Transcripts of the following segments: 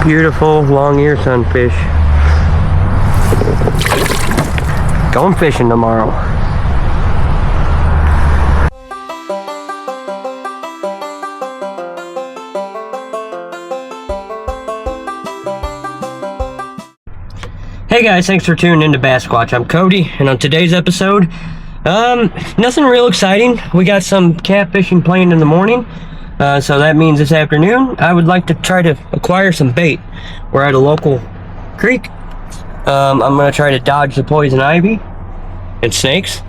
Beautiful long ear sunfish. Going fishing tomorrow. Hey guys, thanks for tuning into Bass Squatch. I'm Cody, and on today's episode, nothing real exciting. We got some catfishing planned in the morning, so that means this afternoon I would like to try to acquire some bait. We're at a local creek. I'm gonna try to dodge the poison ivy and snakes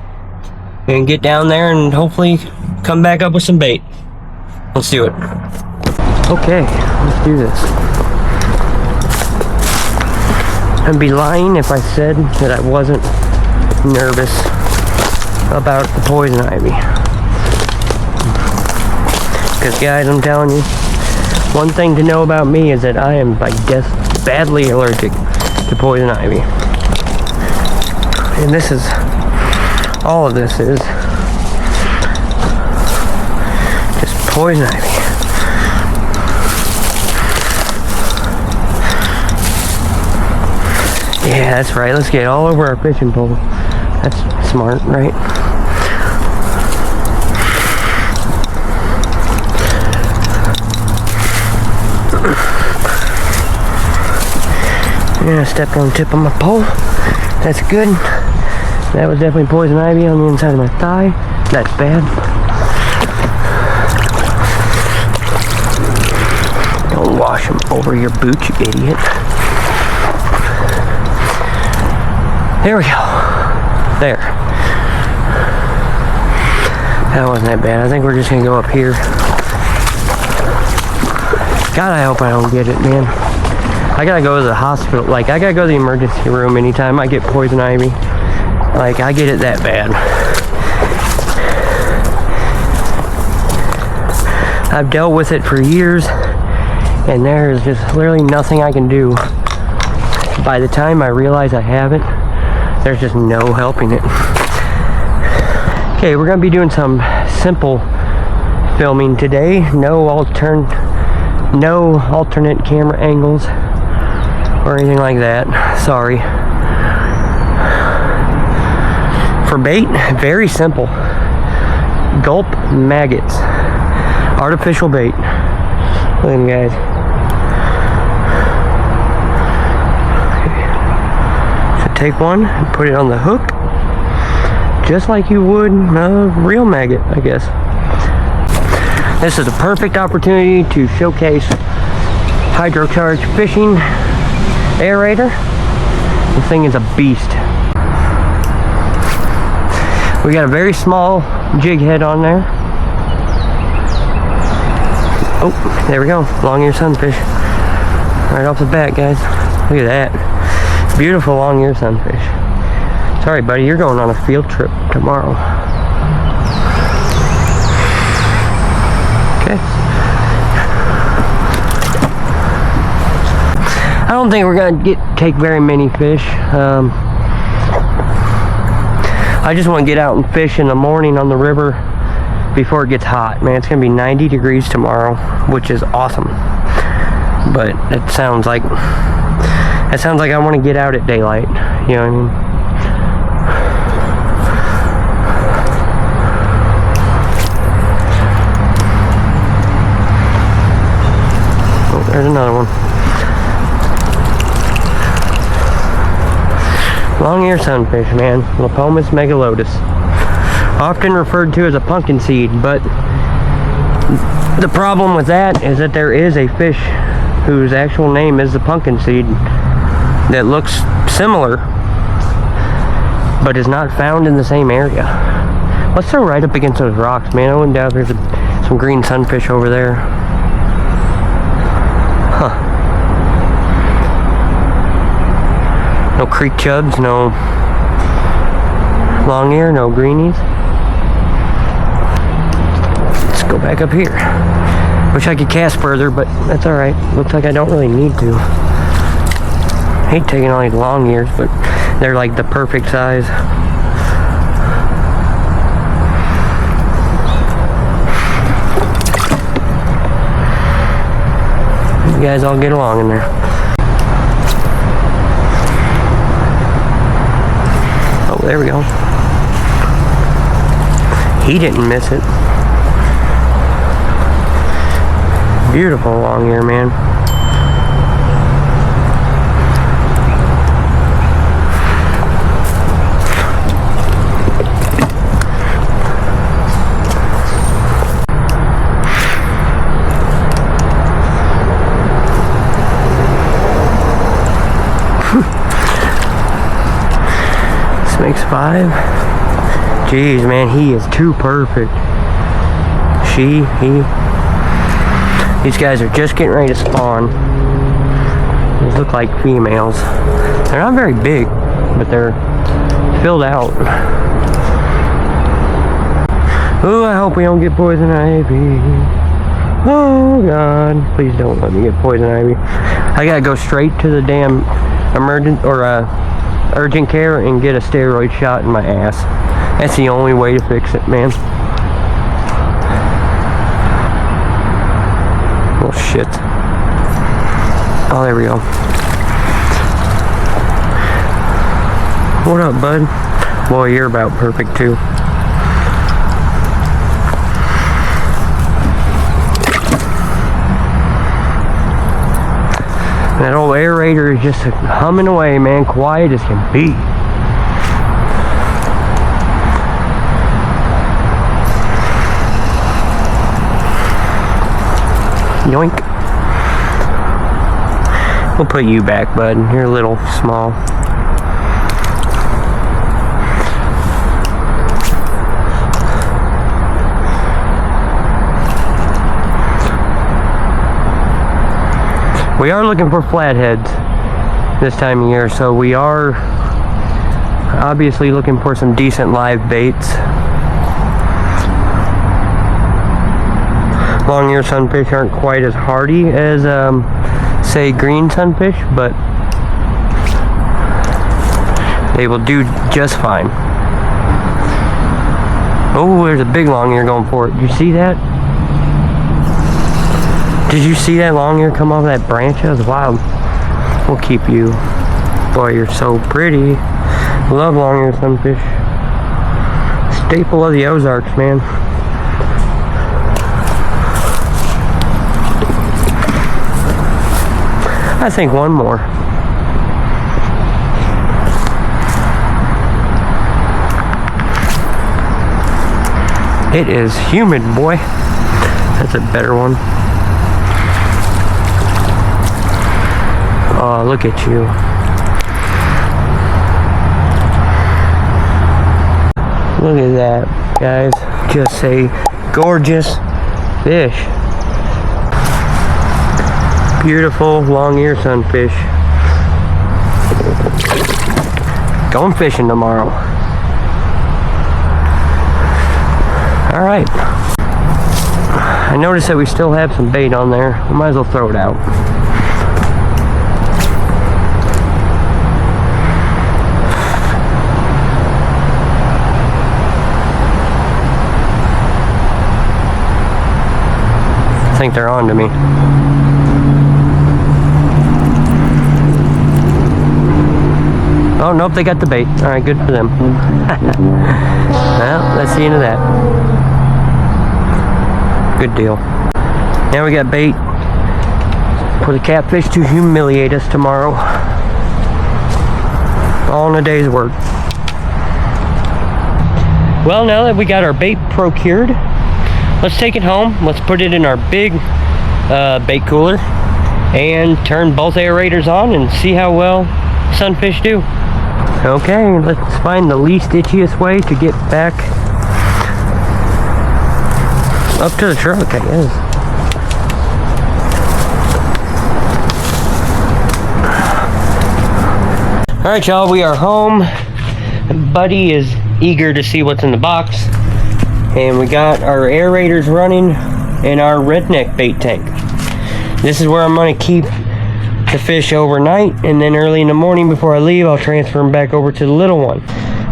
and get down there and hopefully come back up with some bait. Let's do it. Okay, let's do this. I'd be lying if I said that I wasn't nervous about the poison ivy. Because guys, I'm telling you, one thing to know about me is that I am like badly allergic to poison ivy. And this is, all of this is just poison ivy. Yeah, that's right. Let's get all over our fishing pole. That's smart, right? Yeah, I stepped on the tip of my pole. That's good. That was definitely poison ivy on the inside of my thigh. That's bad. Don't wash them over your boots, you idiot. There we go. There. That wasn't that bad. I think we're just gonna go up here. God, I hope I don't get it, man. I gotta go to the hospital. Like, I gotta go to the emergency room anytime I get poison ivy. Like, I get it that bad. I've dealt with it for years, and there is just literally nothing I can do. By the time I realize I have it, there's just no helping it. Okay, we're gonna be doing some simple filming today. No alternate camera angles or anything like that. Sorry. For bait, very simple. Gulp maggots. Artificial bait. Look at them guys. Take one and put it on the hook just like you would a real maggot, I guess. This is a perfect opportunity to showcase hydrocharge fishing aerator. This thing is a beast. We got a very small jig head on there. Oh, there we go. Long ear sunfish. Right off the bat, guys. Look at that. Beautiful long ear sunfish. Sorry, buddy, you're going on a field trip tomorrow. Okay. I don't think we're gonna take very many fish. I just want to get out and fish in the morning on the river before it gets hot. Man, it's gonna be 90 degrees tomorrow, which is awesome. But it sounds like I want to get out at daylight, you know what I mean? Oh, there's another one. Long ear sunfish, man. Lepomis megalotus. Often referred to as a pumpkin seed, but the problem with that is that there is a fish whose actual name is the pumpkin seed that looks similar but is not found in the same area. Let's throw right up against those rocks, man. I wouldn't doubt there's some green sunfish over there. Huh. No creek chubs, no long ear, no greenies. Let's go back up here. Wish I could cast further, but that's alright. Looks like I don't really need to. I hate taking all these long ears, but they're like the perfect size. You guys all get along in there. Oh, there we go. He didn't miss it. Beautiful long ear, man. This makes 5. Jeez, man, he is too perfect. He. These guys are just getting ready to spawn. These look like females. They're not very big, but they're filled out. Oh, I hope we don't get poison ivy. Oh, God. Please don't let me get poison ivy. I gotta go straight to the damn urgent care and get a steroid shot in my ass. That's the only way to fix it, man. Oh, shit. Oh, there we go. What up, bud? Boy, you're about perfect, too. That old aerator is just humming away, man. Quiet as can be. Yoink. We'll put you back, bud. You're a little small. We are looking for flatheads this time of year, so we are obviously looking for some decent live baits. Long-eared sunfish aren't quite as hardy as, say, green sunfish, but they will do just fine. Oh, there's a big long-ear going for it. Did you see that? Did you see that long-ear come off that branch? That was wild. We'll keep you. Boy, you're so pretty. Love long-eared sunfish. Staple of the Ozarks, man. I think one more. It is humid, boy. That's a better one. Oh, look at you. Look at that, guys. Just a gorgeous fish. Beautiful long-eared sunfish. Going fishing tomorrow. Alright. I noticed that we still have some bait on there. We might as well throw it out. I think they're on to me. Oh, nope, they got the bait. Alright, good for them. Well, that's the end of that. Good deal. Now we got bait for the catfish to humiliate us tomorrow. All in a day's work. Well, now that we got our bait procured, let's take it home. Let's put it in our big bait cooler and turn both aerators on and see how well sunfish do. Okay, let's find the least itchiest way to get back up to the truck, I guess. Alright, y'all, we are home. Buddy is eager to see what's in the box. And we got our aerators running in our redneck bait tank. This is where I'm going to keep the fish overnight, and then early in the morning before I leave, I'll transfer them back over to the little one.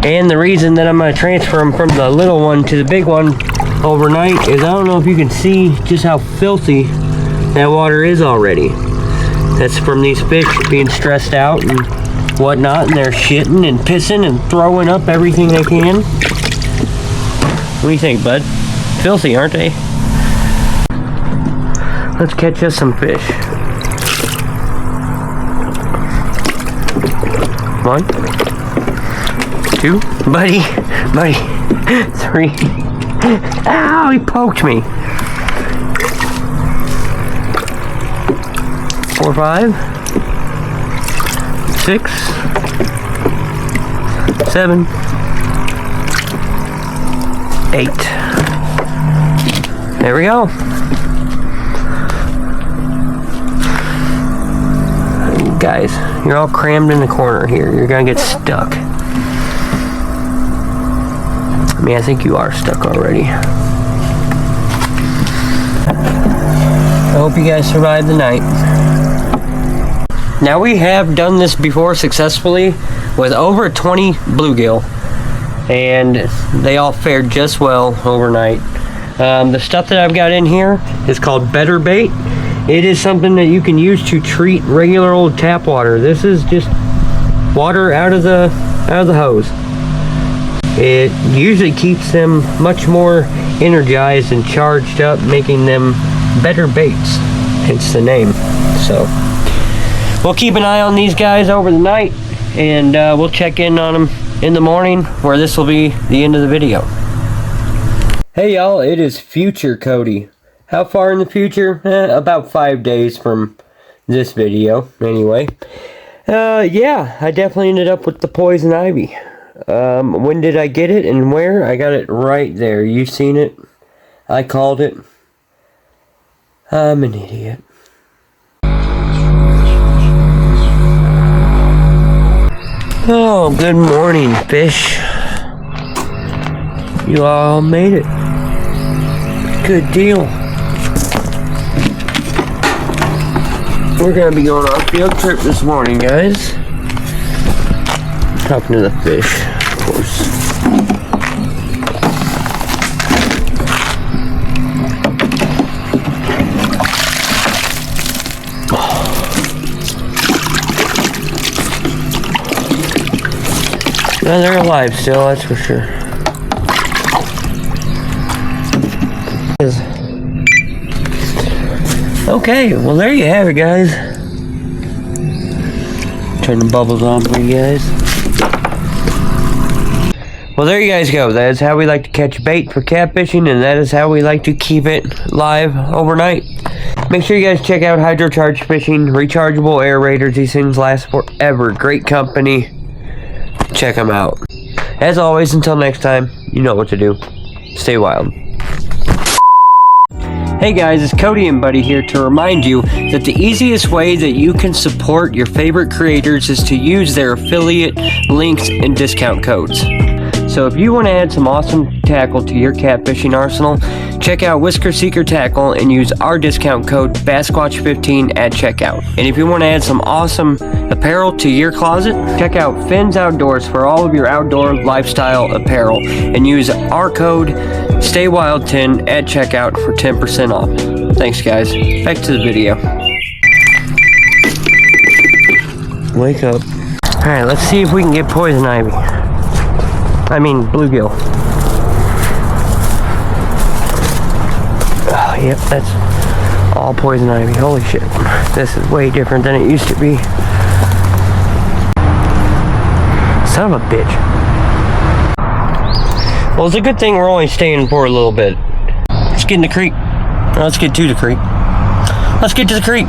And the reason that I'm going to transfer them from the little one to the big one overnight is I don't know if you can see just how filthy that water is already. That's from these fish being stressed out and whatnot, and they're shitting and pissing and throwing up everything they can. What do you think, bud? Filthy, aren't they? Let's catch us some fish. 1, 2, buddy, 3. Ow, he poked me. 4, 5, 6, 7, 8. There we go. Guys, you're all crammed in the corner here. You're gonna get stuck. I mean, I think you are stuck already. I hope you guys survived the night. Now, we have done this before successfully with over 20 bluegill, and they all fared just well overnight. The stuff that I've got in here is called Better Bait. It is something that you can use to treat regular old tap water. This is just water out of the hose. It usually keeps them much more energized and charged up, making them better baits, hence the name. So we'll keep an eye on these guys over the night, and we'll check in on them in the morning, where this will be the end of the video. Hey y'all, it is future Cody. How far in the future? About 5 days from this video, anyway. Yeah, I definitely ended up with the poison ivy. When did I get it and where? I got it right there. You've seen it. I called it. I'm an idiot. Oh, good morning, fish. You all made it. Good deal. We're gonna be going on a field trip this morning, guys. Talking to the fish, of course. Well, they're alive still, that's for sure. Okay, well there you have it, guys. Turn the bubbles on for you guys. Well, there you guys go. That is how we like to catch bait for catfishing, and that is how we like to keep it live overnight. Make sure you guys check out Hydrocharge Fishing, Rechargeable Aerators. These things last forever. Great company. Check them out. As always, until next time, you know what to do. Stay wild. Hey guys, it's Cody and Buddy here to remind you that the easiest way that you can support your favorite creators is to use their affiliate links and discount codes. So if you want to add some awesome tackle to your catfishing arsenal, check out Whisker Seeker Tackle and use our discount code BASSQUATCH15 at checkout. And if you want to add some awesome apparel to your closet, check out Finn's Outdoors for all of your outdoor lifestyle apparel and use our code STAYWILD10 at checkout for 10% off. Thanks guys. Back to the video. Wake up. Alright, let's see if we can get poison ivy. I mean bluegill. Oh, yep, that's all poison ivy. Holy shit. This is way different than it used to be. Son of a bitch. Well, it's a good thing we're only staying for a little bit. Let's get in the creek. Let's get to the creek. Let's get to the creek.